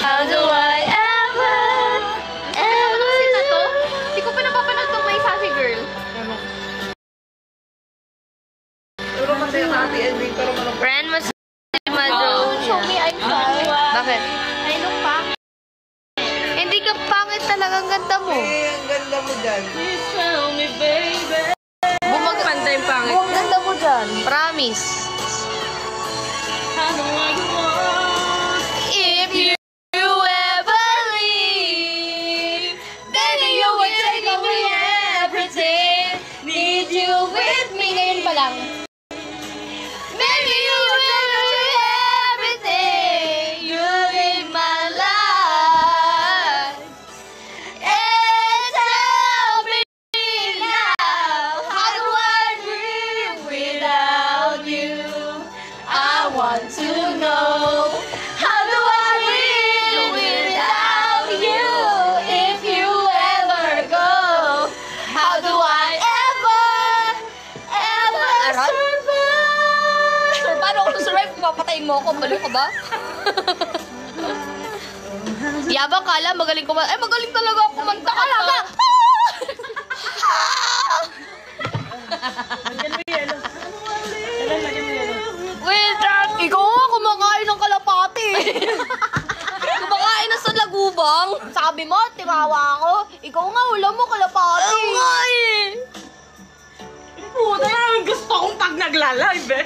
How do I ever Sino to? Hindi ko pa napapanood itong may sassy girl. Pero kasi yung happy ending, pero manong... Friend mo si Madro. Show me I'm shy. Bakit? I look back. Hindi ka pangit talaga, ang ganda mo. ang ganda mo dyan. Bumaganda yung pangit. Ang ganda mo dyan. Promise. If you ever leave, baby, you will take away everything. Need you with me. Ngayon pa lang. Baby, you will do everything. You in my life. And tell me now, how do I live without you? I want to know, how do I live without you? If you ever go, how do I ever survive? Sir, paano ako survive kung papatayin mo ako? Baliw ka ba? Yabang kala, magaling kumanta. Ay, magaling talaga ako kumanta. Alaga! Wait, ikaw nga kumakain ng kalapati. Kumakain na sa lagubang. Sabi mo, timawa ako. Ikaw nga, wala mo kalapati. Oo nga eh. Puta na, gusto kong pag nagla-live eh.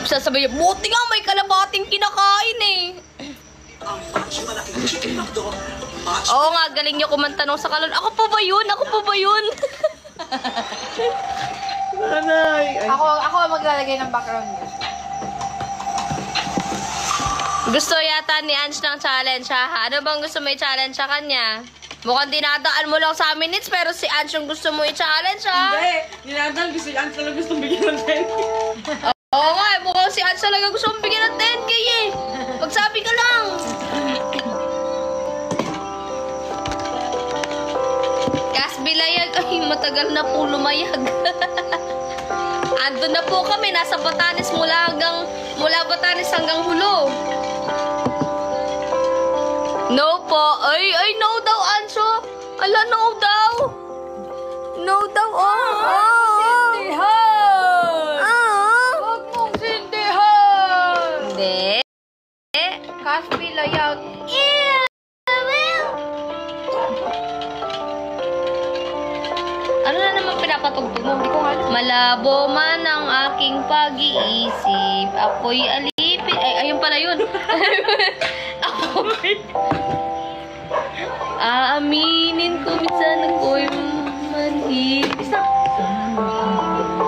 Sasabihin, buti nga may kalabating kinakain eh. Oo nga, galing niyo kumanta nung sa kalon. Ako po ba yun? Ako po ba yun? Nanay. Ay, Ako maglalagay ng background music. Gusto yata ni Ange ng challenge, ha? Ano bang gusto mo i-challenge sa kanya? Mukhang dinadaan mo lang sa minutes, pero si Ange yung gusto mo i-challenge, ha? hindi. Ninadal, gusto yan. Talagang gustong bigyan ng 10. Oo nga, mukhang si Ange talaga gusto mong bigyan ng 10K, eh. Magsabi ka lang. Kasbilayag, ay, matagal na po lumayag. Andun na po kami, nasa Batanes mula Batanes hanggang Hulo. No po. Ay, no daw, Anso. Ala, no daw. No daw, Sindihan! Huwag mong sindihan! Hindi. Kaspi layag. Ano na naman pinapatugtog mo? Hindi ko nga alam. Malabo man ang aking pag-iisip. Ako'y alipin. Ay, ayun pala yun. Aaminin ko minsan ako'y manhid.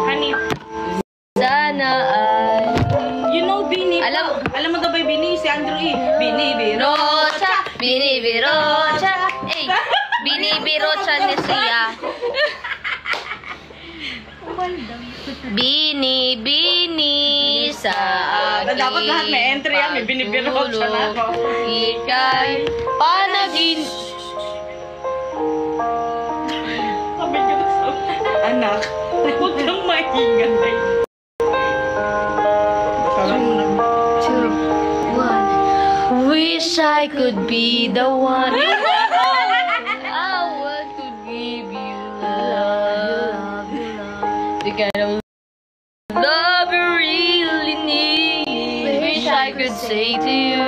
Honey, Sana ay... you know Bini. Alam mo daw ba yung Bini? Si Andrew E. Bini, Biro. Rocha! Binibirocha! Ey! Binibirocha ni siya. Bini sa aking Dapat lahat may entry yan. May binibirocha na ako. Ika'y panagin... Sabi ko na sa anak, huwag kang maingay. Two, one. Wish I could be the one. I want to give you love. The kind of love you really need. Wish I could say to you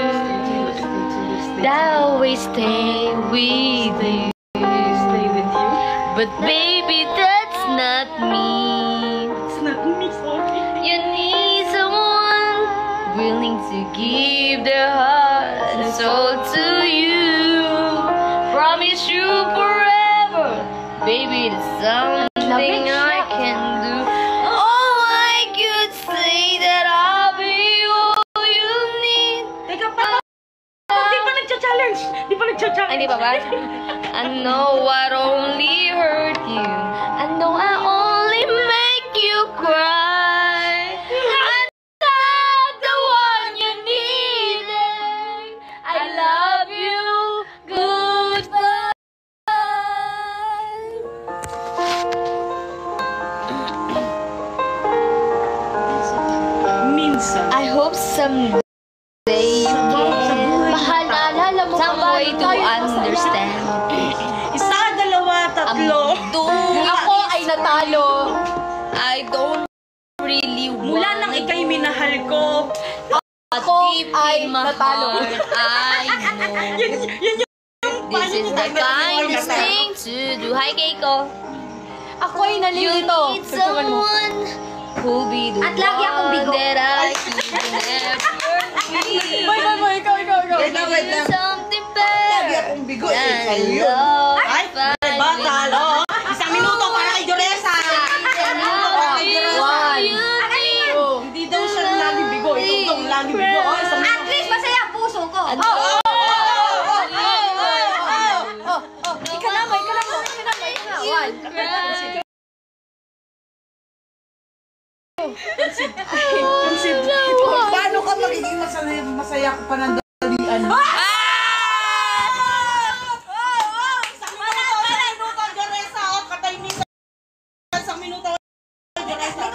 that I always stay with you. But baby, that's not me. It's not me, sorry. You need someone willing to give their heart and soul to you. Promise you forever, baby, there's something I can do. Oh, I could say that I'll be all you need. Teka pa! Di pa nagcha-challenge! Di pa nagcha-challenge! Ay, di pa ba? I know I only hurt you. I know I only make you cry. I'm not the one you needed. I love you. Goodbye. I hope someday you can Mahal, naalala mo some ba way to tayo masaya? understand. Isa, dalawa, tatlo. Ako ay natalo. I don't really want Mula nang ikay minahal ko. Ako deep ay in my natalo. heart, I know this is the kindest thing to do. Hi, Keiko. Ako ay You nalilito. need someone who'll be the At lagi akong one bigo. that I could never be. Boy, ikaw. Wait lang, wait lang. Something Lagi better akong bigo eh. than Sa'yo yun. love. Ay, diba, talo? Isang minuto para kay Joresa. One. Hindi daw siya lagi bigo. Ikaw daw lagi bigo. Oh, isang minuto. At least masaya ang puso ko. Ika na mo. One. Paano ka magiging masaya ko pa ng dalian? Isang minuto, Joresa. Oh, katay minsan. Isang minuto, Joresa.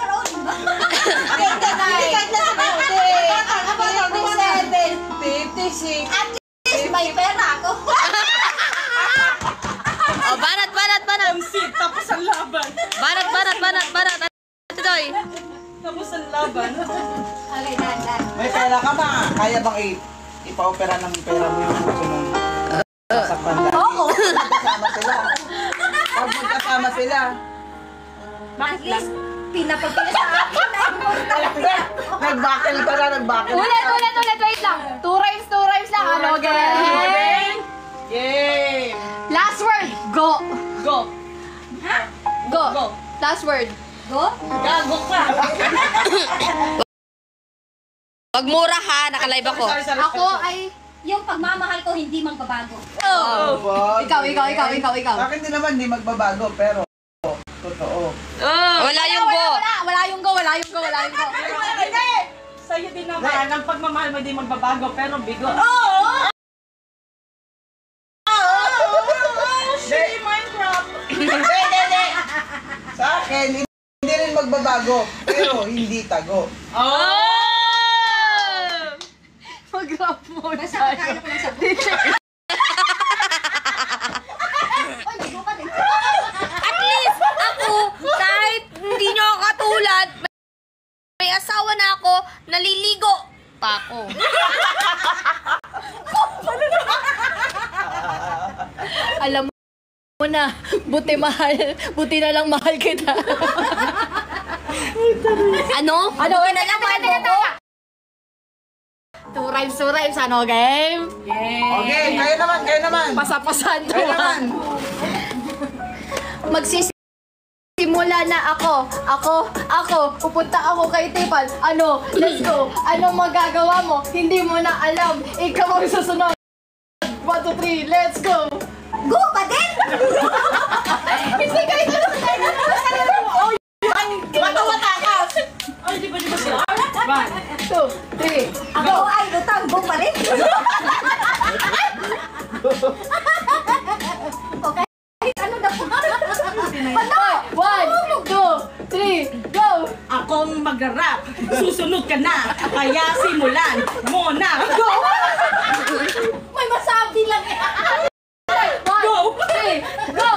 May pera ako. Oh, banat. Pansit, tapos ang laban. Banat. Itoy. Tapos ang laban. Okay, dan. May pera ka ba? Kaya bang ipa-opera ng pera mo yung puso mo? Sa panda. Oo. Magkasama sila. Pag magkasama sila. At least, pinapagpila sa akin. Nagbakil ka na, nagbakil. Ulit, wait lang. Two rhymes lang. Ano, gang? Yay! Last word, go. Go. Go. Go. Last word. Go? Gago ka. Wag mura ha, nakalive ako. Sorry. Ako ay, yung pagmamahal ko hindi magbabago. Oh. Ikaw. Sa akin din naman, di magbabago, pero totoo. Wala yung go. Wala yung go. Hindi! Sa'yo din naman, ang pagmamahal mo di magbabago, pero bigo. Shitty Minecraft! Hindi. Sa akin, hindi rin magbabago, pero hindi tago. Mag-rap mo tayo. At least ako, kahit hindi nyo ako katulad, may asawa na ako, naliligo pa ako. Alam mo na, buti na lang mahal kita. Ano? Buti na lang mahal mo ko? Two rhymes, ano, game? Okay, kayo naman. Pasapasan to. Kayo naman. Magsisimula na ako, pupunta ako kay Tipal. Ano, let's go. Ano magagawa mo? Hindi mo na alam. Ikaw ang susunod. 1, 2, 3, let's go. Go pa din? Hindi kayo Matawatakas! Ay, di ba siya? 1, 2, 3. Ako ay lutang, go pa rin. Okay, ano na po? Ano? 1, 2, 3, go! Akong mag-rap. Susunod ka na. Kaya simulan mo na. Go! May masabi lang eh. 1, 2, 3, go!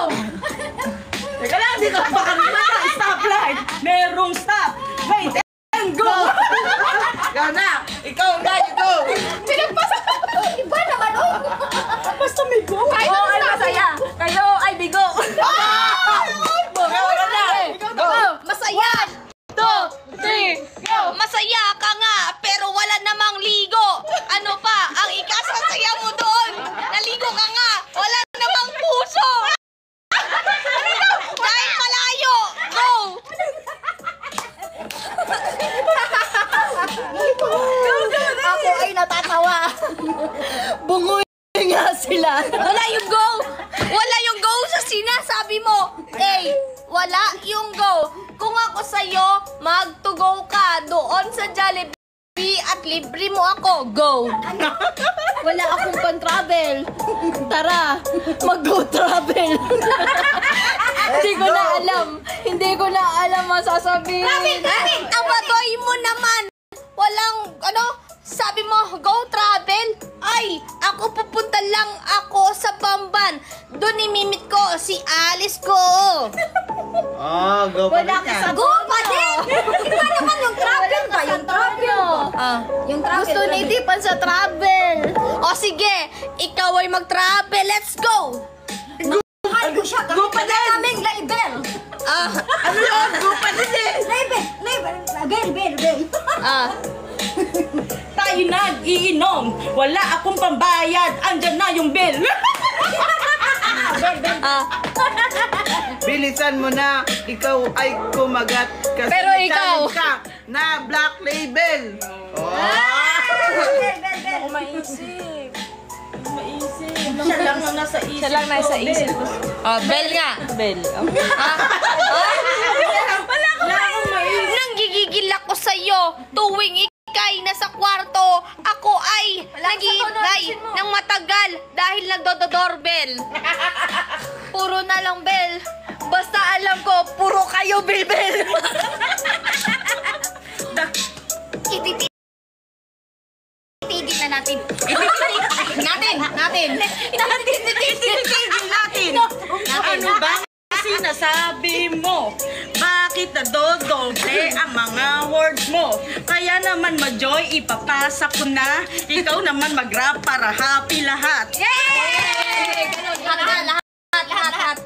Teka lang, di ka pa kanina ka. Stoplight. Merong stop. Wait, and go! Ikaw na! Ikaw na! Iba naman oh. Basta may go. Kayo ay masaya. Kayo ay bigo. Masaya! 2, 3, go! Masaya ka nga, pero wala namang ligo. Ano pa, ang ikasasaya mo doon? Naligo ka nga, wala namang puso. Dahil malayo, go! Ako ay natatawa. Bungoy nga sila. Wala yung go! Wala yung go sa sinasabi mo. Wala yung go. Kung ako sa'yo, mag-to-go ka doon sa Jollibee at libre mo ako. Go! Wala akong pan-travel. Tara, mag-go travel. Hindi ko na alam masasabihin. Abatoy mo naman. Walang Ano? Sabi mo, go travel? Ay, ako pupunta lang ako sa Bamban. Doon imimit ko si Alice ko. Oh, go pa rin yan. Go pa din! Iba naman yung travel ba? Yung travel ba? Yung travel. Gusto ni Tipan sa travel. O sige, ikaw ay mag-travel. Let's go! Mahal ko siya. Go pa din! Kaming label. Ano yun? Go pa din eh! Label. Tayo nag-iinom. Wala akong pambayad. Andyan na yung bill. Bilisan mo na, ikaw ay kumagat. Kasi Pero may ikaw. challenge ka na Black Label. Ako maisip. Siya lang ang nasa isip. Siya lang nasa ko, isip Bel. Oh, bell nga. Bel. Nang gigigil ako sa'yo tuwing ikay nasa kwarto, ako ay naghihintay ng matagal dahil nagdodoorbell. Puro na lang bell. Basta alam ko, puro kayo bell. Itigil na natin. Natin. Ano ba sinasabi mo? Bakit nadodoble ang mga words mo? Kaya naman ma-joy, ipapasa ko na. Ikaw naman mag-rap para happy lahat. Yay! Ganun, lahat.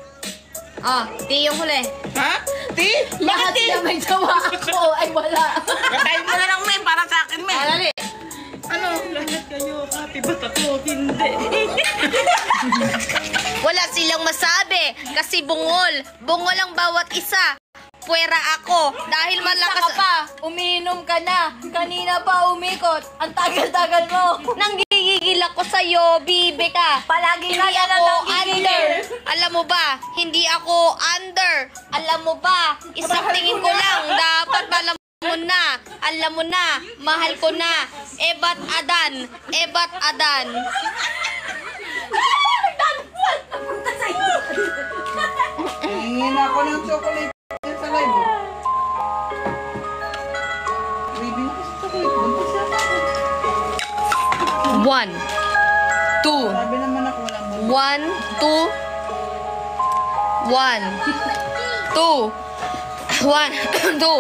Di yung huli. Ha? Ti? Lahat na may gawa ako ay wala. Katayin mo na lang, men, para sa akin, men. Dali. Ano? Lahat kayo happy, ba't ako hindi? Wala silang masabi kasi bungol ang bawat isa. Puwera ako dahil malakas pa. Umiinom ka na. Kanina pa umikot. Ang tagal-tagal mo. Nanggigigil ako sa'yo, bibe ka. Palagi Hindi ka yan ako ang under. Alam mo ba? Hindi ako under. Alam mo ba? Isang tingin ko lang. Dapat alam mo na. Mahal ko na. Ebat Adan. Hingin ako ng chocolate sa live. Craving ko sa chocolate. Bunta siya. 1, 2. Sabi naman ako walang bunta. 1, 2,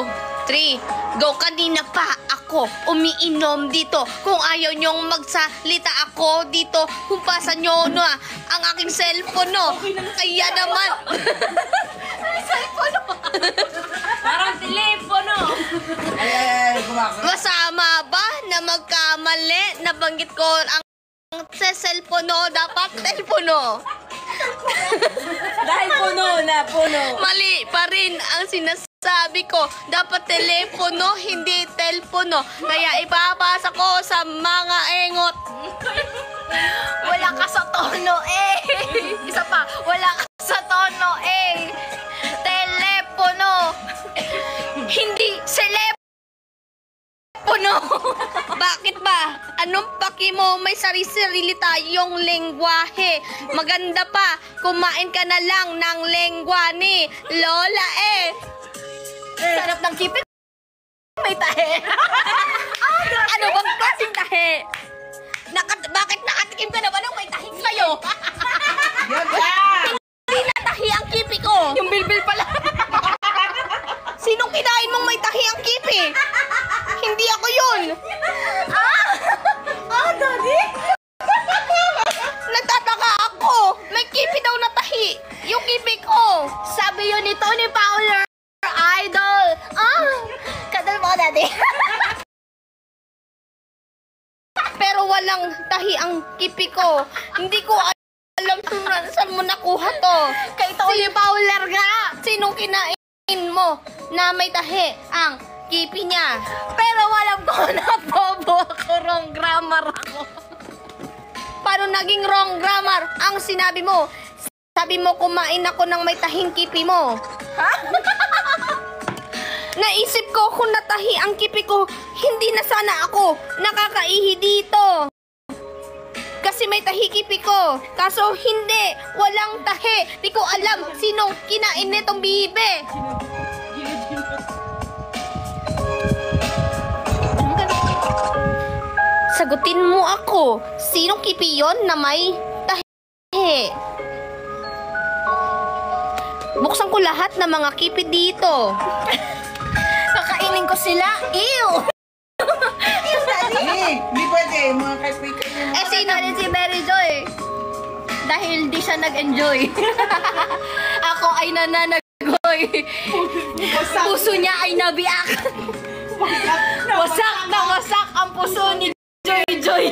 3, go. Kanina pa ako umiinom dito. Kung ayaw nyong magsalita ako dito, humpasan nyo na ang aking cellphone, no? Kaya naman. Cellphone, no? Parang telepono. Ay, kumakot. Masama ba na magkamali? Nabanggit ko ang cellphone, no? Dapat telepono. Dahil puno. Mali pa rin ang sinasabi ko. Dapat telepono, hindi telepono. Kaya ipapasa ko sa mga engot. Wala ka sa tono, eh. Isa pa, wala ka sa tono, eh. Telepono. Hindi telepono. Bakit ba? Anong paki mo? May sarili-sarili tayong lengguwahe. Maganda pa, kumain ka na lang ng lengguwa ni Lola, eh. Sarap ng kipit. May tahe. Ano bang klaseng tahe? Bakit nakatikim ka na ba ng may tahi sa'yo? Yan ba? Hindi na tahi ang kipi ko. Yung bilbil pala. Sinong kinain mong may tahi ang kipi? Hindi ako yun. Daddy? Nagtataka ako. May kipi daw na tahi. Yung kipi ko. Sabi yun ni Tony Fowler. Idol. Kadal mo, Daddy. Pero walang tahi ang kipi ko. Hindi ko alam saan mo nakuha to. Kay Tony Fowler nga. Sinong kinain mo na may tahi ang kipi niya? Pero alam ko na bobo ako, wrong grammar ako. Paano naging wrong grammar ang sinabi mo? Sabi mo kumain ako ng may tahing kipi mo. Ha? Naisip ko kung natahi ang kipi ko, hindi na sana ako nakakaihi dito. Kasi may tahi kipi ko. Kaso hindi, walang tahi. Di ko alam sinong kinain nitong bibe. sagutin mo ako. Sinong kipi yun na may tahi? Buksan ko lahat ng mga kipi dito. Kakainin ko sila. Ew! Hindi pwede. Mga kaibigan mo. Eh, sino rin si Mary Joy? Dahil di siya nag-enjoy. Ako ay nananagoy. Puso niya ay nabiak. Wasak na wasak ang puso ni Joy.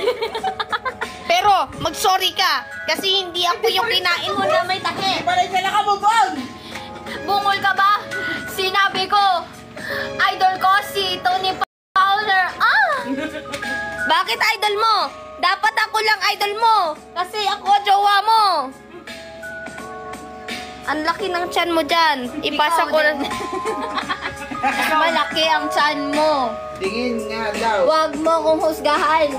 Pero, mag-sorry ka. Kasi hindi ako yung kinain mo na may tahi. Parang sila ka bubong! Bungol ka ba? Sinabi ko, idol ko si Tony Fowler. Bakit idol mo? Dapat ako lang idol mo. Kasi ako jowa mo. Ang laki ng tiyan mo dyan. Ipasa ko na. Malaki ang tiyan mo. Tingin nga daw. Huwag mo kong husgahan.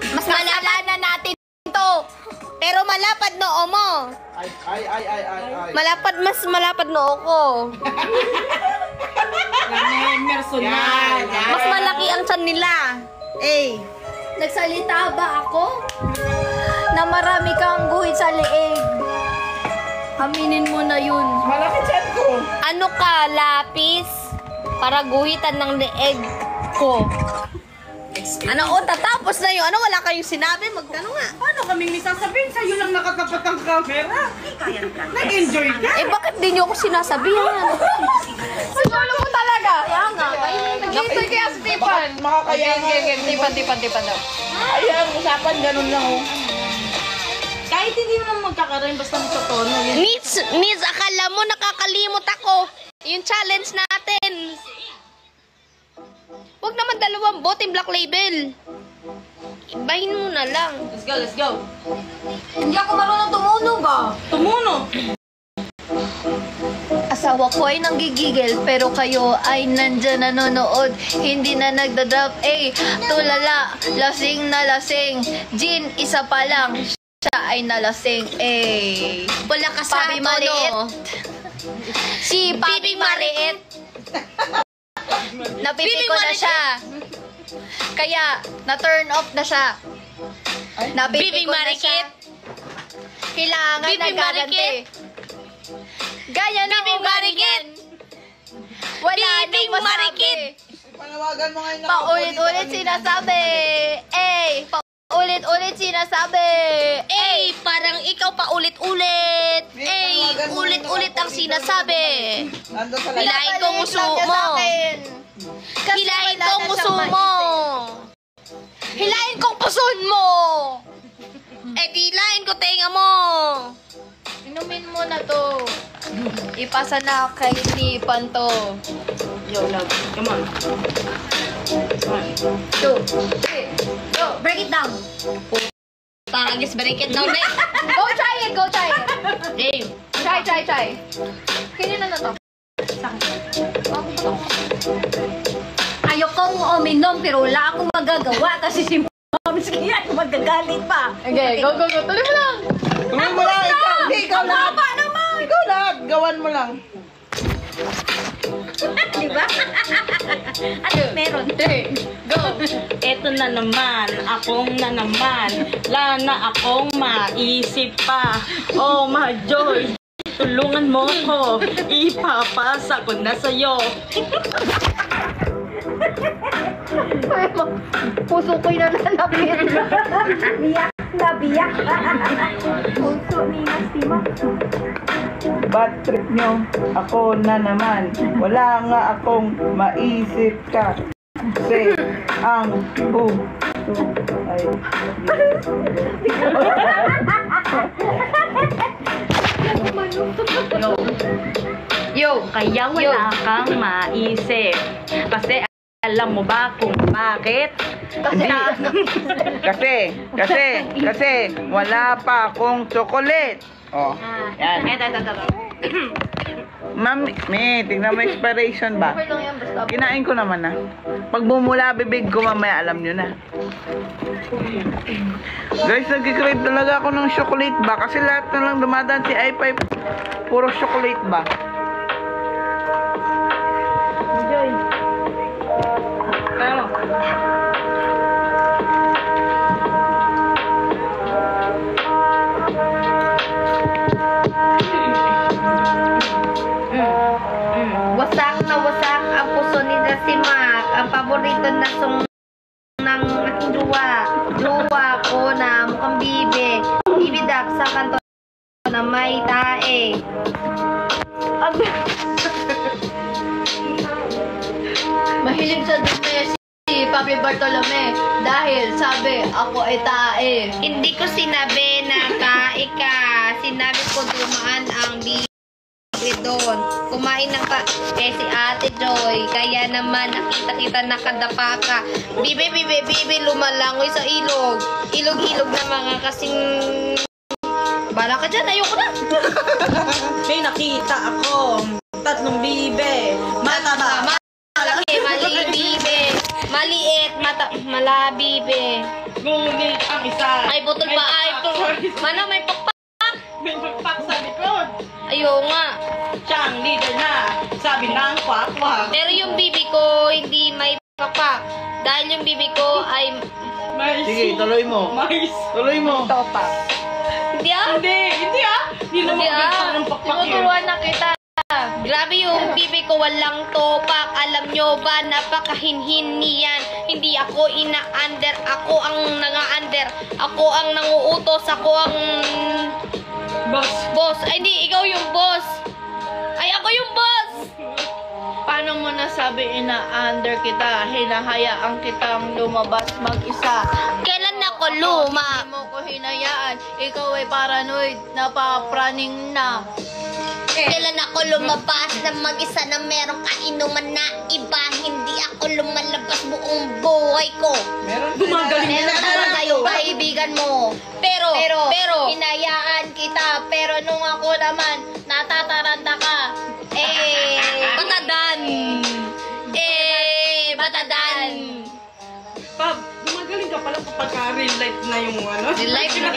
Mas malapad na natin to. Pero malapad noo mo. Ay. Mas malapad noo ko. Personal. Mas malaki ang tiyan nila. Nagsalita ba ako? Na marami kang guhit sa leeg. Aminin mo na yun. Malaki chan ko. Ano ka, lapis? Para guhitan ng leeg ko. Ano, tatapos na yun. Ano, wala kayong sinabi? Magtanong nga. Paano kaming may sasabihin? Sa'yo lang nakatapat ang camera. Nag-enjoy ka? Eh, bakit di niyo ako sinasabihan? Siguro mo talaga. Kaya nga, Nag-iisay kaya si Tipan. Makakayanan. Tipan daw. Ayan, usapan ganun lang oh. Kahit hindi mo naman magkakaroon, basta may totono. Miss, akala mo nakakalimot ako. Yung challenge natin. Huwag naman dalawang boteng Black Label. Ibahin mo na lang. Let's go. Hindi ako marunong tumunog Tumuno. Asawa ko ay nanggigigil pero kayo ay nandyan nanonood. Hindi na nagdadrop. Tulala, lasing na lasing. Gin, isa pa lang. Siya ay nalasing. Wala ka sa Pabi maliit. tono. Si Papi Maliit. Napipi ko na siya. Kaya, na-turn off na siya. Napipi ko na siya. Kailangan Bibi na garanti. Marikit. Gaya ng Bibi ugali Marikit. niyan. Wala Bibi nang masabi. Marikit. Panawagan mo ngayon. Paulit-ulit sinasabi. Paulit-ulit sinasabi. Parang ikaw pa ulit-ulit. Ulit-ulit ang sinasabi. Nandun sa Hilahin ko Pinapaliit nguso lang niya mo. sa akin. Kasi Hilahin wala ko na nguso siyang mo. maisip. Hilahin kong puson mo. Hilahin ko tenga mo. Inumin mo na to. Ipasa na kay Tipan to. Yo, love. Come on. 2, 3, go. Break it down. Taragis bariket daw na. Go try it. Game. Try. Kinin na to. Ayokong uminom pero wala akong magagawa kasi si Moms kaya magagalit pa. Okay, go. Tuloy mo lang. Tuloy mo lang, ikaw. Hindi, ikaw lang. naman! Ikaw lang. Gawan mo lang. Diba? Ano meron? 3, go. Eto na naman, akong na naman. Wala na akong maisip pa. Oh, my joy. Tulungan mo ko. Ipapasa ko na sa'yo. Puso ko'y nananakit. Biyak na biyak. Puso ni Nastima. Bad trip nyo. Ako na naman. Wala nga akong maisip ka. Kasi ang ay Yo. Kaya wala kang maisip. Kasi alam mo ba kung bakit? Kasi wala pa akong chocolate. Oh. Yan. Ma'am, tingnan mo expiration ba? Okay lang yan, basta. Kinain ko naman na. Pag bumula bibig ko mamaya, alam nyo na. Guys, nag-crave talaga ako ng chocolate ba? Kasi lahat na lang dumadaan si i5, puro chocolate ba? Enjoy. Ano? nasong ng aking jowa ko na mukhang bibe. Bibidak sa kanto na may tae. Mahilig sa dumi si Papi Bartolome dahil sabi ako ay tae. Hindi ko sinabi na tae ka. Sinabi ko dumaan ang bibe doon. Kumain ng si Ate Joy. Kaya naman nakita kita nakadapa ka. Bibe, lumalangoy sa ilog. Ilog-ilog na mga kasing... Bala ka dyan, ayoko na. May nakita ako. Tatlong bibe. Mataba. Malaki, mali, bibe. Maliit, mala, bibe. Ngunit ang isa. Ay, butol pa, ay, Mana, may pakpak. May magpak sa likod. Ayaw nga. Siya ang leader na. Sabi ng kwak-kwak. Pero yung bibi ko, hindi may pakpak. Dahil yung bibi ko ay... May Sige, tuloy mo. Mais. Tuloy mo. Topak. Hindi ah. Hindi ah. Hindi naman Hindi ah. ng pakpak yun. Tinuturuan na kita. Grabe yung bibi ko, walang topak. Alam nyo ba, napakahinhin niyan. Hindi ako ina-under. Ako ang nanga-under. Ako ang nanguutos. Ako ang... Boss. Ay, hindi. Ikaw yung boss. Ay, ako yung boss. Paano mo nasabi ina-under kita? Hinahayaan kitang lumabas mag-isa. Kailan ako luma? Hindi mo ko hinayaan. Ikaw ay paranoid. Napapraning na. Kailan ako lumabas na mag-isa na merong kainuman na iba? Hindi ako lumalabas buong buhay ko. Gumagaling Meron talaga yung kaibigan mo. Pero, hinayaan kita. Pero nung ako naman, natataranta ka. Batadan. Batadan. Pab, gumagaling ka pala kapag real life na yung ano. Real life na.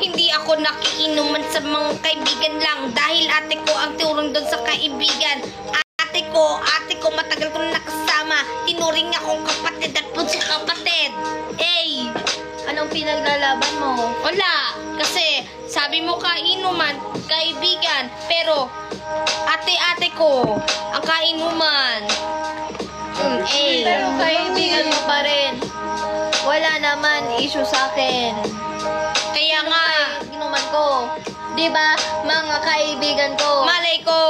Hindi ako nakiinuman sa mga kaibigan lang dahil ate ko ang turong doon sa kaibigan. Ate ko matagal ko na nakasama. Tinuring akong kapatid at punso kapatid. Anong pinaglalaban mo? Wala. Kasi sabi mo kainuman, kaibigan. Pero ate ko ang kainuman. Pero kaibigan mo pa rin. Wala naman issue sa akin. Kaya nga, Inuman ko. Diba, mga kaibigan ko? malay ko.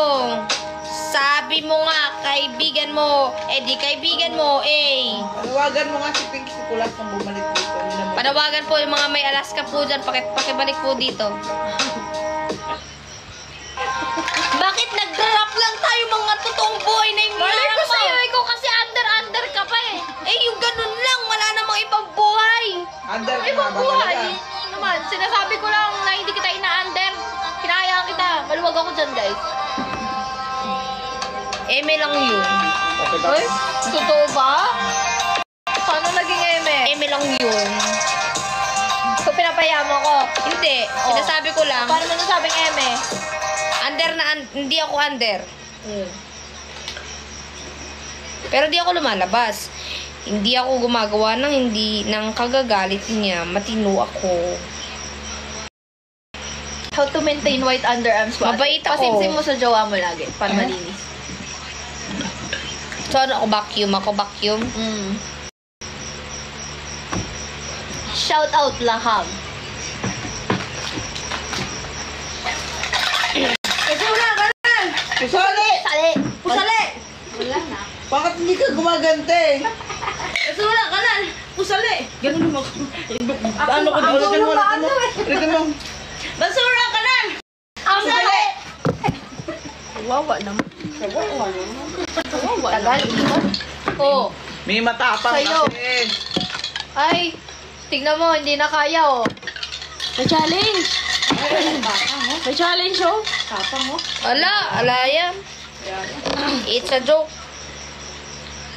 Sabi mo nga, kaibigan mo. Di kaibigan mo, Panawagan mo nga si Pink Sikulas kung bumalik dito. Panawagan po yung mga may Alaska po dyan. Pakibalik po dito. Bakit nag-drop lang tayo mga totoong buhay na yung Malay ko hinaharap mo? sa'yo, ikaw kasi under ka pa eh. Yung ganun lang. Wala namang ibang buhay. Under ka Ibang nga ba buhay. talaga? Naman, sinasabi ko lang na hindi kita ina-under. Kinayaan kita. Maluwag ako dyan, guys. Eme lang yun. Uy, totoo ba? Paano naging eme? Eme lang yun. So, pinapaya mo ko. Hindi. Sinasabi ko lang. Paano mo nasabing eme? Hindi ako under. Pero di ako lumalabas. Hindi ako gumagawa ng kagagalit niya. Matino ako. How to maintain white underarms mo? Mabait ako. Pasimsim mo sa jowa mo lagi para malinis. So, ano ako vacuum? Ako vacuum? Shout out laham. Pusali! Sali! Pusali! Wala na. Bakit hindi ka gumagante? Wala ka na. Pusali! Ganun mo. Ano ko Ulitin mo. Ulitin mo. Basura ka na! Ang sali! Wawa naman. Tagal. Oh. May matapang Sa'yo. kasi. Ay, tingnan mo, hindi na kaya oh. May challenge! May challenge, oh! Ala yan. It's a joke.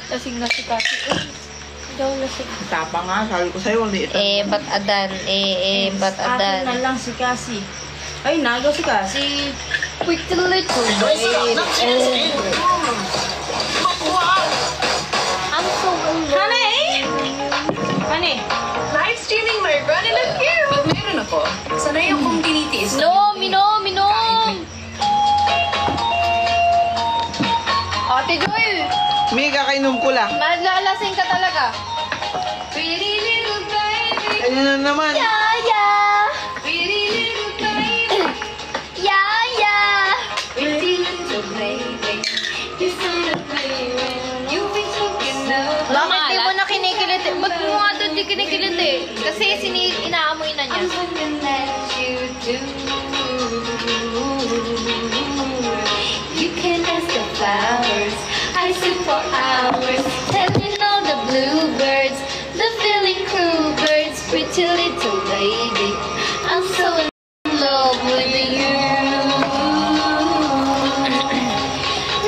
Lasing na si Kasi. Daw lasing. Tapang nga, sabi ko sa'yo, maliit. Ba't adan? Ba't adan? Akin na lang si Cassie. Ay, nagaw si Cassie. Quick to little. I'm so alone. Honey! Live streaming my run in a queue! Pag meron ako, sanay akong tinitiis. Minom! Ate Joy! May kakainom ko lang. Malalasing ka talaga. Pretty little baby. Ayun na naman. Yeah. Pretty little baby. Yeah. Pretty little baby. You said the baby. You be talking up. Bakit di mo na kinikiliti? Ba't mo nga doon di kinikiliti? Kasi inaamoy na niya. You can ask the flowers. I sit for hours, telling all the bluebirds, the feeling crew birds, pretty little baby. I'm so in love with you.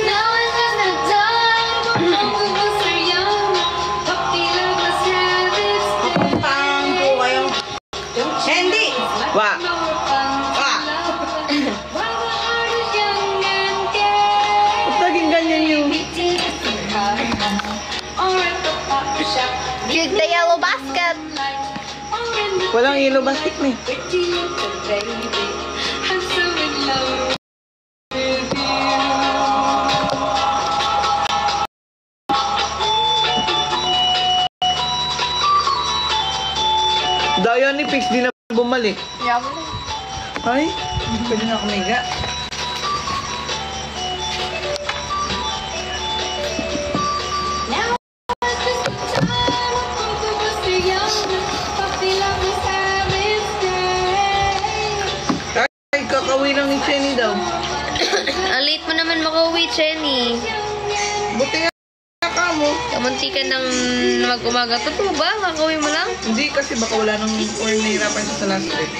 Now is the time when we were so young. Puppy love us have its day. Pang po kayo. Hindi! Wa. While the heart is young and gay. Ba't naging ganyan yung... Use the yellow basket. Walang yellow basket mo. Dayo ni Pix, di na bumalik. Ay, pwede na kumiga. Ay, kakauwi lang ni Chenny daw. Ang late mo naman makauwi, Chenny. Buti nga ka mo. Kamunti ka ng mag-umaga. Totoo ba? Kakauwi mo lang? Hindi kasi baka wala nang or nahirapan siya sa last trip.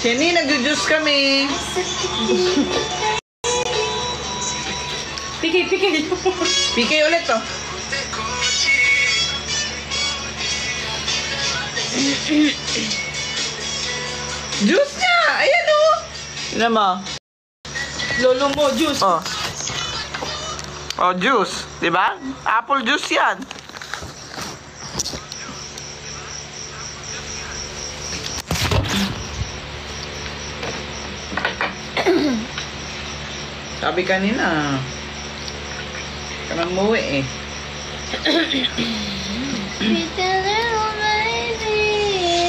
Chenny, nag-juice kami. Pikay. PK ulit to. Juice niya! Ayan o! Tignan mo. Lolo mo, juice. Oh. Oh, juice. Diba? Apple juice yan. Sabi kanina, kanang muwi eh. Pretty little baby,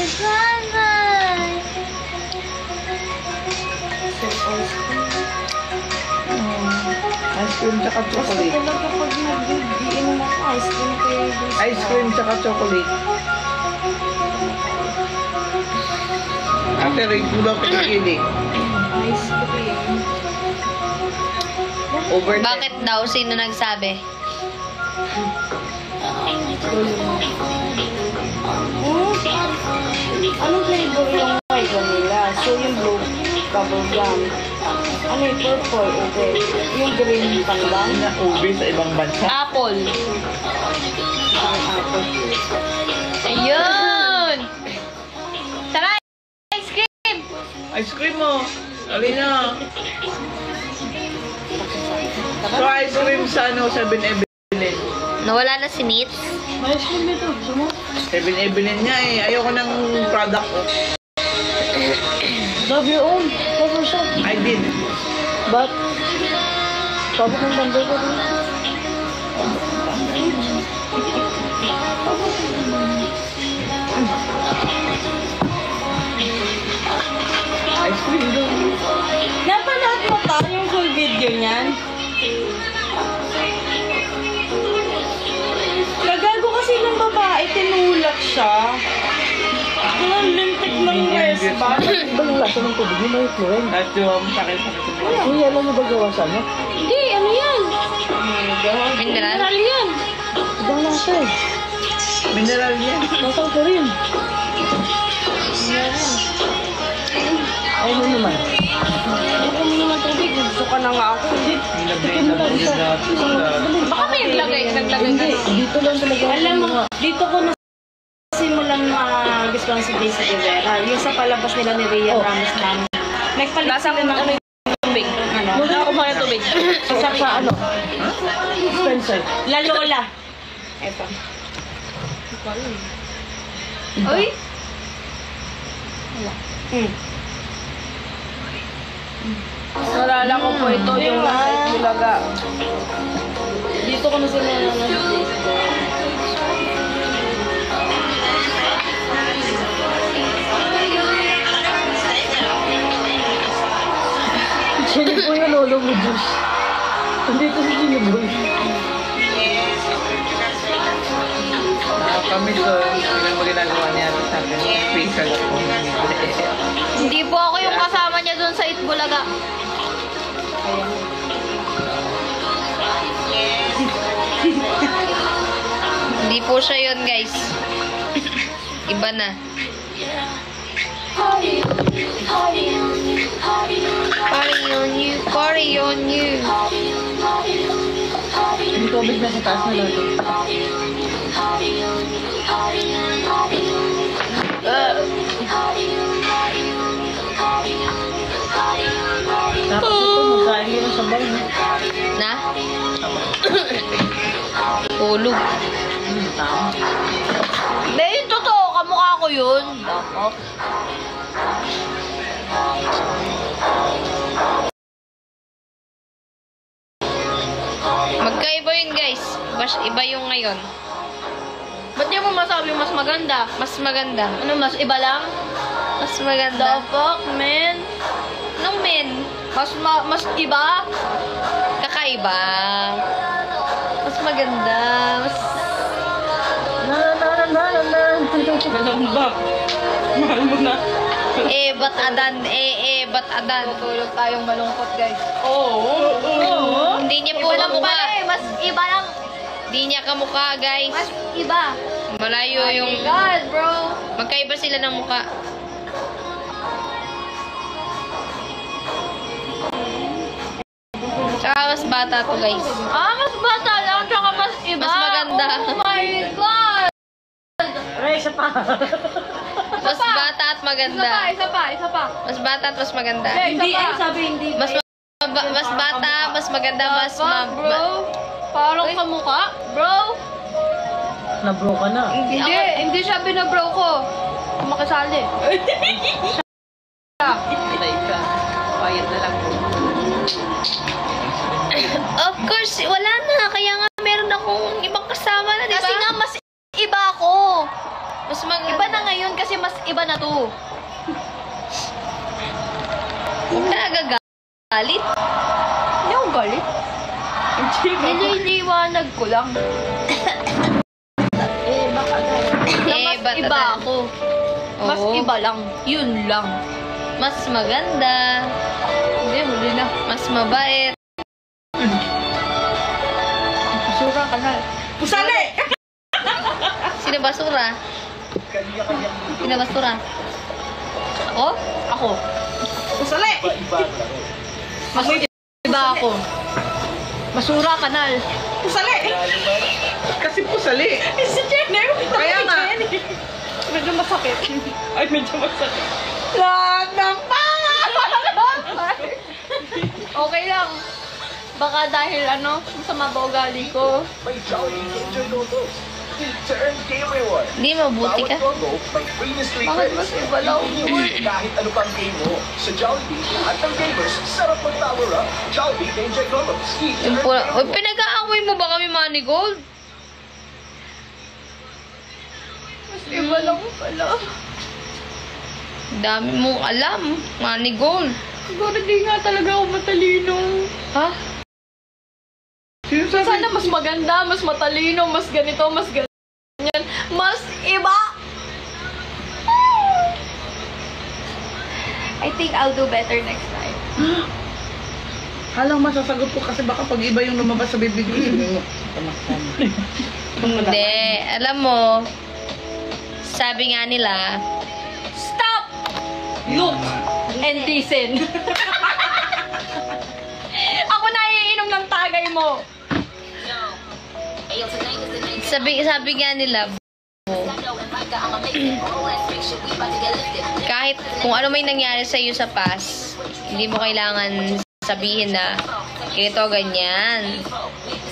it's my life. Ice cream tsaka chocolate. Kapag nag-iinom ako ice cream kaya Ice cream tsaka chocolate. Ate, rin ko daw kikilig. ice cream. Over Bakit daw? Sino nagsabi? Anong flavor yung white vanilla? So yung blue, bubble gum. Ano yung purple, okay. Yung green, pandan. na ube sa ibang bansa. Apple. Ang apple. Ayun! Tara! Ice cream! Ice cream mo. Alina. So ice cream sa ano, 7-Eleven. Nawala na si Nitz. 7-Eleven niya eh. Ayoko ng product ko. Love your own. Love yourself. I did. But, sabi kong banda ko rin. Ice cream doon. Napanood mo pa yung full video niyan? Nagago kasi ng babae, tinulak siya. Ang limpik ng wristband. Ba yung lasa ng tubig mo, may fluorine? At yung sakit-sakit sa mga. Uy, alam mo ba gawa sa ano? Hindi, ano yan? Mineral? Mineral yan. Ibang lasa eh. Mineral yan. Masang ko rin. Ayaw mo naman. Ako mo naman tubig, gusto ka na nga ako. Baka may naglagay ka. Hindi, dito lang talaga. Alam mo, dito ko na simulan gustuhan si Daisy Rivera. Yung sa palabas nila ni Rhea Ramos lang. Nagpalit sila ng tubig. Ano? Wala ako mga tubig. Isa sa ano? Spencer. La Lola. Eto. Uy! Nalala ko po ito yung nasa Bulaga. Dito ko na sila na place ko. Chili po yung lolo mo, Diyos. Andito si Chili Boy. Kami doon, sila mo ginagawa niya sa akin. Special ako. Hindi po ako yung kasama niya doon sa Itbulaga. Hindi po siya yun, guys. Iba na. Party on you, party on you. Yung tubig na sa taas na lolo. Tapos ito, magkain ko ng sabaw. Na? Tulog. Tama. Be, yung totoo, kamukha ko yun. Ako. Magkaiba yun, guys. Iba yung ngayon. Ba't di mo masabi mas maganda? Mas maganda. Ano, mas iba lang? Mas The maganda. fuck, man? Anong men? Mas iba? Kakaiba. Mas maganda. Mas... Ganun ba? Mahal mo na. ba't adan? Ba't adan? Tulog tayong malungkot, guys. Oo. Hindi niya po Iba lang kamukha. pala eh. Mas iba lang. Hindi niya kamukha, guys. Mas iba. Malayo Oh yung... my God, bro. Magkaiba sila ng mukha. Tsaka mas bata to, guys. Mas bata lang, tsaka mas iba. Mas maganda. Oh my God. Ay, isa pa. Mas bata at maganda. Isa pa. Mas bata at mas maganda. Hindi, ay sabi hindi. Mas bata, mas maganda, mas Bro, parang kamukha. Bro. Na-bro ka na. Hindi siya binabro ko. Makasali. Bayad na lang po. Of course, wala na. Kaya nga meron akong ibang kasama na, di ba? Kasi nga mas iba ako. Mas maganda. Iba na ngayon kasi mas iba na to. Huwag ka nagagalit. Hindi ako galit. Nililiwanag ko lang. Na mas ba't iba adan? ako. Mas Oo. iba lang. Yun lang. Mas maganda. Hindi, huli na. Mas mabait. Sura ka na. Pusali! Sino basura? Sino basura? Ako? Ako. Pusali! Mas iba ako. Masura kanal. Pusali! Kasi po sali. Si Jenny! Kaya nga. Medyo masakit. Ay, medyo masakit. Lahat ng Okay lang. Baka dahil masama ba ugali ko? May Jollibee Game Noodles. Return Game Reward. Hindi, mabuti ka. Bawat combo may free mystery Bakit quiz. mas iba lang? Kahit ano pang game mo. Sa Jollibee, lahat ng gamers, sarap mag-power up. Jollibee Game Noodles. Yung pula. Uy, pinag-aaway mo ba kami, Manigold? Mas iba lang pala. Dami mong alam, Manigold. Siguro di nga talaga ako matalino. Ha? Sino sabi? Sana mas maganda, mas matalino, mas ganito, mas ganyan. Mas iba! I think I'll do better next time. Halang masasagot ko kasi baka pag iba yung lumabas sa bibig mo. Hindi. Alam mo, sabi nga nila, Stop! Look and listen. Ako na iinom ng tagay mo. sabi nga nila, kahit kung ano may nangyari sa iyo sa past, hindi mo kailangan sabihin na ito, ganyan.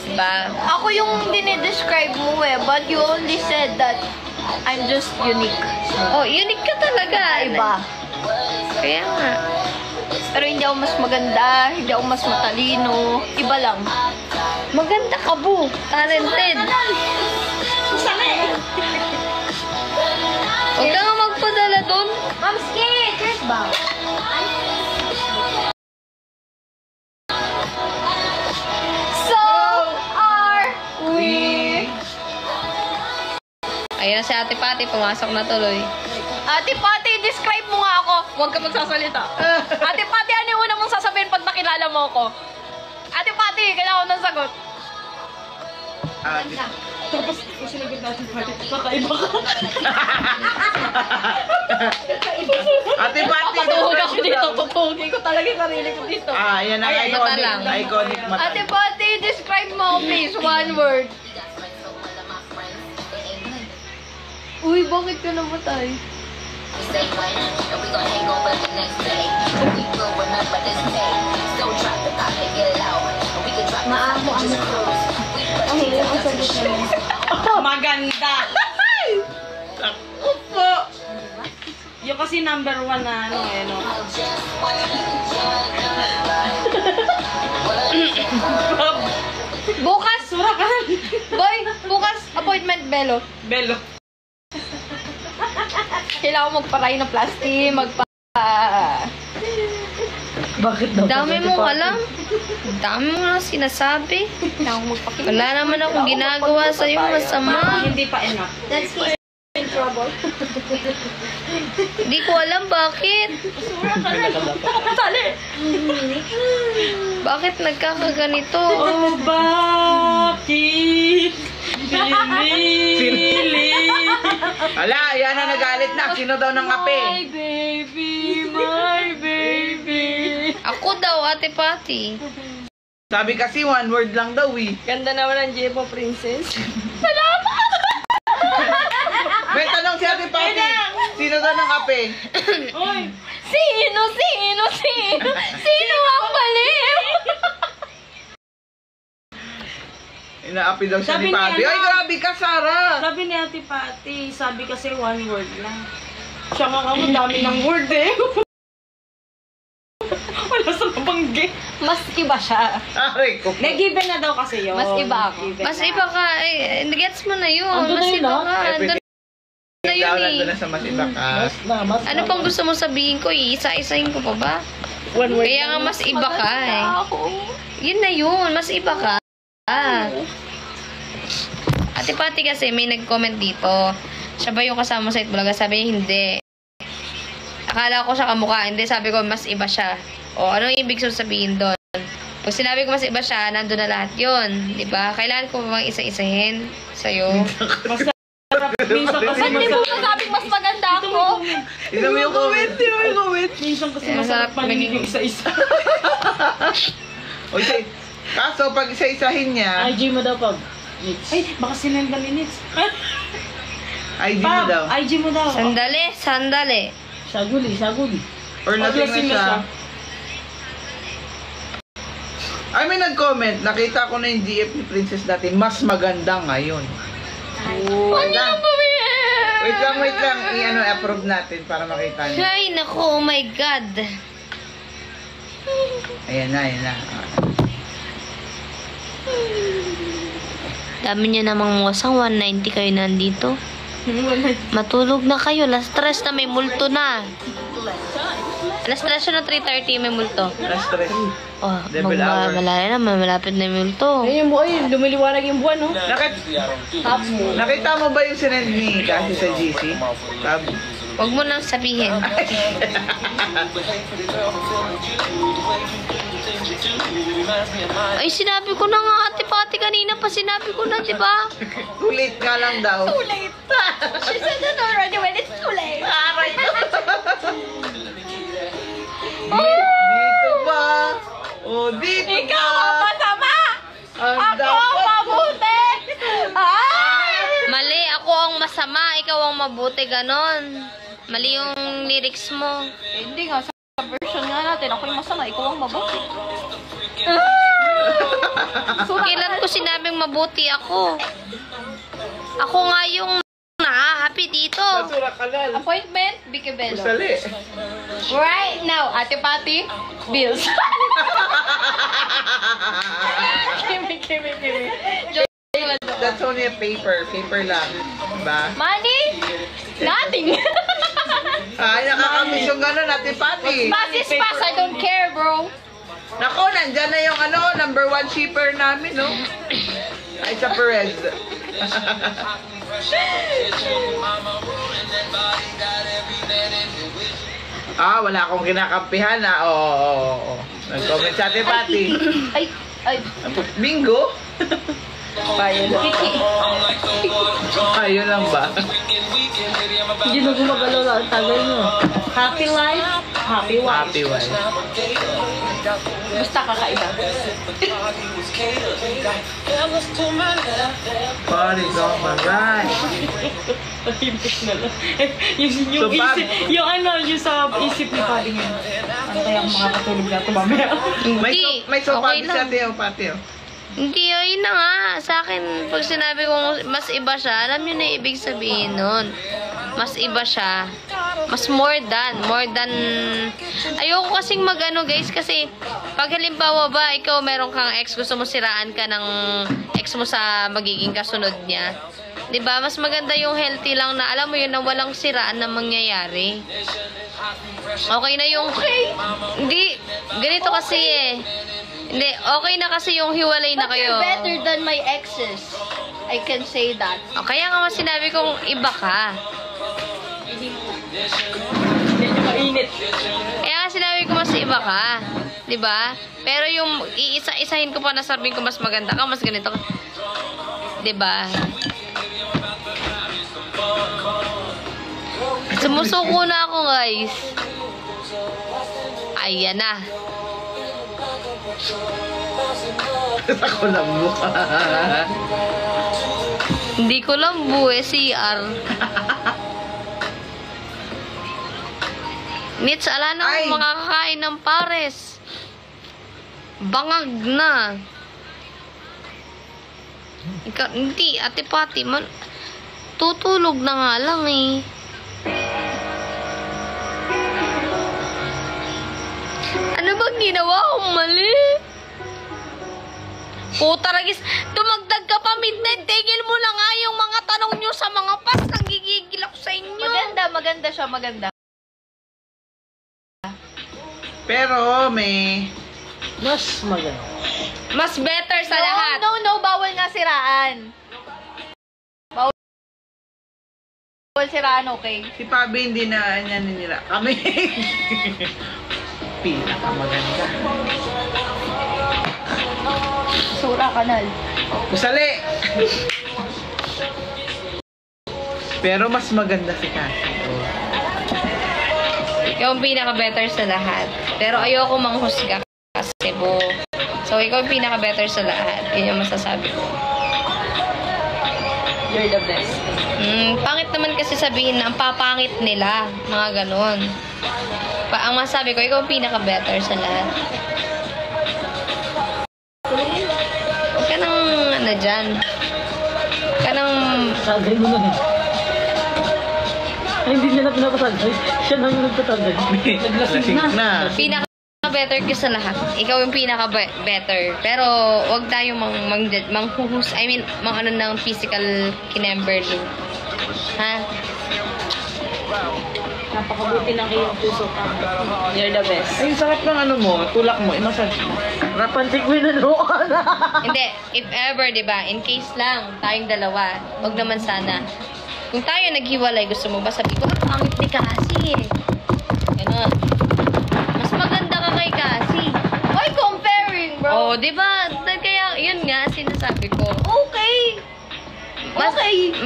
Diba? Ako yung dinidescribe mo but you only said that I'm just unique. Oh, unique ka talaga. Iba. Kaya nga. Pero hindi ako mas maganda, hindi ako mas matalino. Iba lang. Maganda ka, bu. Talented. Huwag ka nga magpadala doon. Mamski! Cheers ba? So are we. Ayan na si Ate Pati, pumasok na tuloy. Ate Pati, describe mo nga ako. Huwag ka magsasalita. Ate Pati, ano yung una mong sasabihin pag nakilala mo ako? Ate Pati, kailangan ko ng sagot. Tapos, kung sinagot natin pati, kakaiba ka. Ate Pati. Patuhog ako dito. Patuhugin ko talaga yung sarili ko dito. Yan ang Ay, mata lang. iconic mata. Ate Pati, describe mo please. One word. Uy, bakit ka namatay? Maamo ang ang sagot mo. Maganda. Opo. Yung kasi number 1 na ano eh, no? Bukas! Surakan. Boy, bukas appointment belo. Belo. Kailangan ko magpa-rhinoplasty, Bakit daw? Dami mong alam. Dami mo lang sinasabi. Kailangan ko magpa-rhinoplasty. Wala naman akong ginagawa sa'yo masama. Hindi pa enough. That's in trouble. Hindi ko alam bakit. Bakit nagkakaganito? Oh, bakit? Pinili. Ala, yan na nagalit na. Sino daw ng kape? My baby, my baby. Ako daw, Ate Pati. Sabi kasi one word lang daw eh. Ganda naman ang Jepo Princess. May tanong si Ate Pati. Sino daw ng kape? Oy, Sino ang baliw? Inaapi daw siya Sabi ni Pati. niya, Ay, grabe ka, Sarah. sabi ni Ate Pati, sabi kasi one word lang. Siya nga ang dami ng word eh. Wala sa mabanggi. Mas iba siya. Aray ko po. Nag-given na daw kasi yun. Mas iba ako. Given Mas na. iba ka. Eh, gets mo na yun. Andun Mas na yun, iba ah. ka. Andun na yun Nandun eh. na sa mas iba ka. Ano pang gusto mo sabihin ko? Isa-isahin ko pa ba? One word Kaya nga lang. mas iba ka eh. Ako. Yun na yun. Mas iba ka. Ate Pati kasi may nag-comment dito. Siya ba yung kasama sa Itbulaga? Sabi niya hindi. Akala ko siya kamukha. Hindi, sabi ko mas iba siya. O ano yung ibig sabihin doon? Pag sinabi ko mas iba siya, nandun na lahat yun. Diba? Kailangan ko bang isa-isahin sa'yo? Masarap. Minsan kasi Ba't di mo masarap. masabing mas maganda ako? Tignan mo yung comment. Tignan mo yung comment. Minsan kasi Masarap masarap maging- maningin yung isa-isa. O, sige. Kaso, pag isa-isahin niya, IG mo daw pag. Ay, baka sinenda ni Nitz. ID mo daw. IG mo daw. Sandali. Saguli. Or lasing na siya. Ay, may nag-comment. Nakita ko na yung GF ni Princess dati. Mas maganda ngayon. Wait lang. Wait lang. I-approve natin para makita niyo. Ay, naku, oh my God. Ayan na. Dami niya namang musang 190 kayo nandito. Matulog na kayo. Last stress na may multo na. Last stress na 3:30 may multo. Last stress. Oh, Level hour. malaya na. Malapit na yung multo. Ayun yung buhay, lumiliwanag yung buwan, no? Nakita mo ba yung sinend ni kasi sa GC? Sabi. Huwag mo nang sabihin. Ay, sinabi ko na nga, Ate Pati, kanina pa sinabi ko na, di ba? Too late nga lang daw. Too late. She said that already when it's too late. Aray ko. Dito ba? Oh, dito ba? Ikaw ang masama! Ang Ako ang dapat- mabuti! Ay! Mali, ako ang masama, ikaw ang mabuti, ganon. Mali yung lyrics mo. Hindi nga, sa version nga natin, ako yung masama, ikaw ang mabuti. Kailan ko sinabing mabuti ako? Ako nga yung Happy dito. Basura kanal. Appointment, Bicabello. Usali. Right now, Ate Pati, bills. Kimi. That's only a paper. Paper lang. Diba? Money? Nothing. Ay, nakakamiss yung gano'n natin, Pati. Pass is pass, I don't care, bro. Nako, nandyan na yung number 1 shipper namin, no? Ay, sa Perez. Wala akong kinakampihan, Oo. Nag-comment sa atin, Pati. Ay. Bingo? Kiki. Ayun lang ba? Hindi na gumagalaw lang. Ang tagal mo. Happy life, happy wife. Happy wife. Basta kakaiba. Party's on my right. Tahimik na lang. yung So, Pab- isip, yung sa isip ni Pati nga. Ano kaya ang makakatulog na ito mamaya? May sopa okay sa lang. atin, Pati. Hindi, ayun na nga. Sa akin, pag sinabi kong mas iba siya, alam niyo na yung ibig sabihin nun. Mas iba siya. Mas more than... Ayoko kasing magano guys, kasi pag halimbawa ba, ikaw meron kang ex, gusto mo siraan ka ng ex mo sa magiging kasunod niya. 'Di ba? Mas maganda yung healthy lang na alam mo yun na walang siraan na mangyayari. Okay na yung... Hindi, ganito kasi Hindi, okay na kasi yung hiwalay na But kayo. you're better than my exes. I can say that. Kaya nga mas sinabi kong iba ka. Mainit. Kaya nga sinabi ko mas iba ka. 'Di ba? Pero yung iisa-isahin ko pa na sabihin ko mas maganda ka, mas ganito ka. 'Di ba? Sumusuko na ako, guys. Ayan na. Ako lang mukha. Hindi ko lang buwe, CR. Mitch, ala na Ay! akong makakakain ng pares. Bangag na. Ikaw, hindi, Ate Pati, tutulog na nga lang eh. Ano bang ginawa kong mali? Puta ragis, dumagdag ka pa midnight. Tigil mo na nga yung mga tanong nyo sa mga pas. Nagigigil ako sa inyo. Maganda siya, maganda. Pero may... Mas maganda. Mas better sa lahat. No, bawal nga siraan. Bawal siraan, okay? Si Pabi hindi na niya ninira. Kami. Pinakamaganda. Sura kanal. Usali! Pero mas maganda si Cassie. Ikaw ang pinaka-better sa lahat. Pero ayoko manghusga kasi bo. So, ikaw ang pinaka-better sa lahat. Yun yung masasabi ko. You're the best. Pangit naman kasi sabihin na ang papangit nila. Mga ganon. Ang masabi ko, ikaw ang pinaka-better sa lahat. Huwag ka nang, dyan. Huwag ka nang... Sagay mo na. Ay, hindi niya na pinapasagay. Siya na yung nagpatagay. Naglasing na. Pinaka-better ka sa lahat. Ikaw yung pinaka-better. Pero, huwag tayong manghuhus. I mean, ano ng physical kinemberlo. Ha? Napakabuti ng iyong puso ka. You're the best. Ay, sakit ng ano mo, tulak mo, imasal. Rapantik mo na doon. Hindi. If ever, diba? In case lang, tayong dalawa. Huwag naman sana. Kung tayo naghiwalay, gusto mo ba sabi ko, pangit ni Cassie. Ganun. Mas maganda ka kay Cassie. Why comparing, bro? Oh, diba? Kaya, yun nga, sinasabi ko. Okay.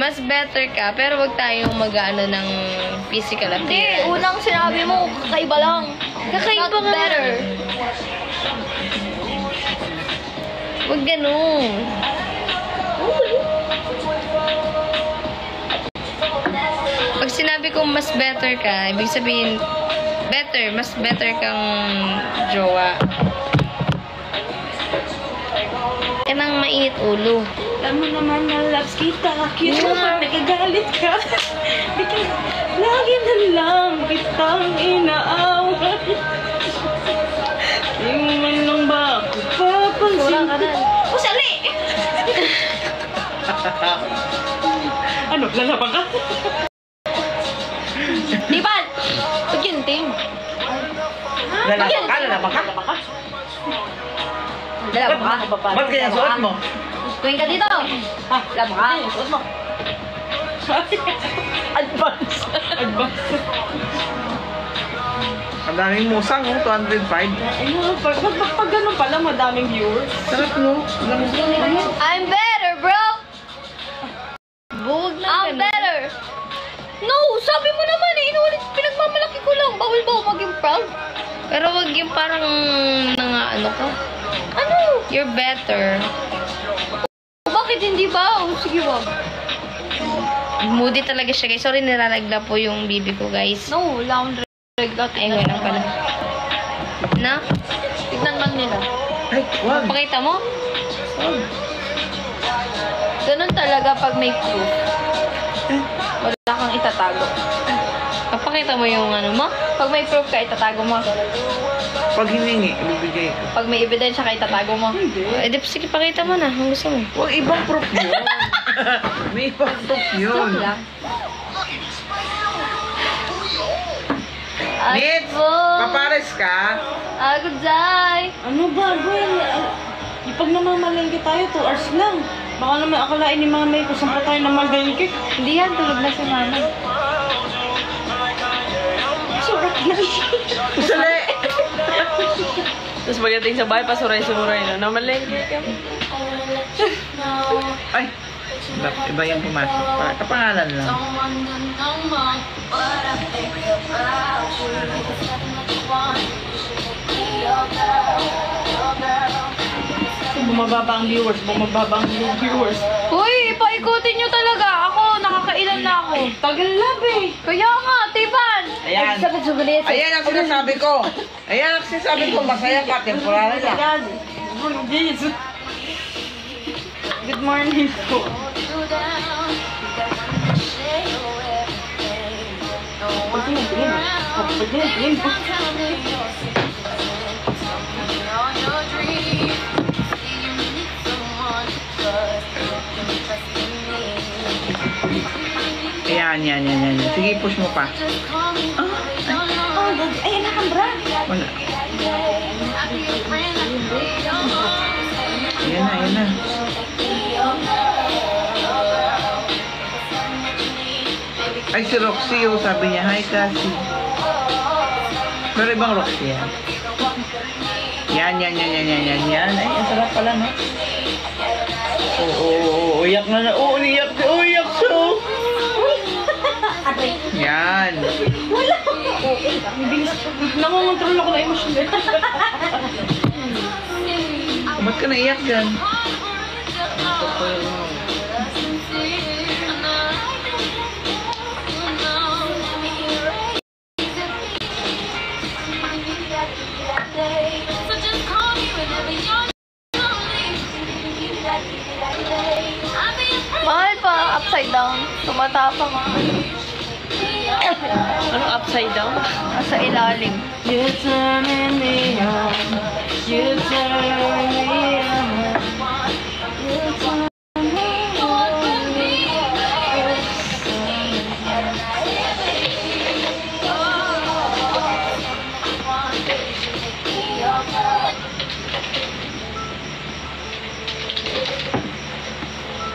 Mas better ka, pero wag tayong mag-ano ng physical Hindi, appearance. unang sinabi mo, kakaiba lang. Kakaiba Not nga. better. Wag ganun. Pag sinabi kong mas better ka, ibig sabihin, mas better kang jowa. Kaya nang mainit ulo. Alam mo naman na loves kita. Cute mo pag nagagalit ka. Because lagi na lang kitang inaaway. Di mo man lang ba ako papansin? O, sali! Ano, lalaban ka? Tipan! Paginting. Lalaban ka? Ba't ganyan suot mo? Tuwing ka dito. Labo ka. Suot mo. Advance. Ang daming musang, 205. Ano, pag ganun pala, madaming viewers. Sarap, no? I'm better, bro! Buwag I'm better! No! Sabi mo naman eh! Inulit, pinagmamalaki ko lang. Bawal ba ako maging proud? Pero wag yung parang ano ka. Ano? You're better. Bakit hindi ba? Oh, sige, wag. Moody talaga siya, guys. Sorry, nilalagla po yung bibi ko, guys. No, wala akong regla. Ay, wala pala. Na? Tignan man nila. Ay, wag. Pakita mo? Ganun talaga pag may proof. Wala kang itatago. Papakita mo yung ano mo? Pag may proof ka, itatago mo. Pag hiningi, ibibigay ko. Pag may ebidensya ka, itatago mo. Eh, di, sige, pakita mo na. Ang gusto mo. Huwag ibang proof yun. May ibang proof yun. Joke lang. Nit, papares ka? Agudzay! Ano ba, boy? Pag namamalengke tayo, 2 hours lang. Baka naman akalain ni mamay kung saan pa tayo namalengke. Hindi yan, tulog na si mama. Surat lang. Sali! Tapos pagdating sa bahay, pasuray-suray na. Namalengke ka. Ay, iba yung pumasok. Kapangalan lang. Bumababa ang viewers. Uy, paikutin nyo talaga. Ako, nakakailan na ako. Tagal lab eh. Kaya nga, Tiban! Ayan. Ayan ang sinasabi ko. Ayan ang sinasabi ko. Masaya ka. Temporary lang. God. Jesus. Good morning po. Pagtingin po. Ayan. Sige, push mo pa. Ay, anak ang bra. Wala. Ayan na. Ay, si Roxy, oh, sabi niya, hi, Cassie. Pero ibang Roxy yan. Yan. Ay, ang sarap pala, no? Oo, iyak na. Oo, iyak siya. Yan. Nangongontrol ako na emosyon. Ba't ka naiyak dyan? Mahal pa, upside down. Tumatapang ako. Ano upside down? Nasa ilalim. You turn me on. You turn me on.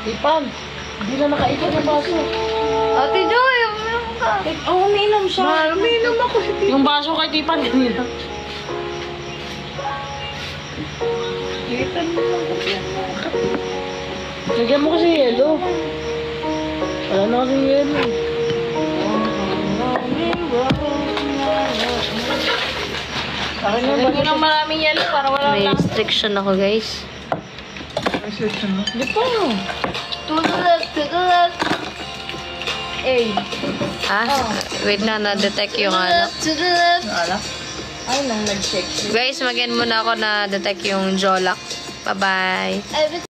Ipan, hindi na nakaipon yung baso. Ate Joy, uminom ka. Oh, umiinom siya. Umiinom ako. Yung baso kay Tipan kanina. Lagyan mo kasi yelo. Wala na kasi yelo. Lagyan ng maraming yelo para wala May lang. restriction ako, guys. Reception mo. Di pa. To the left. Eh. Wait na, na-detect yung ano. To the left. Alak? Ay, nang nag-check siya. Guys, mag-end muna ako na-detect yung jolak. Bye-bye. Every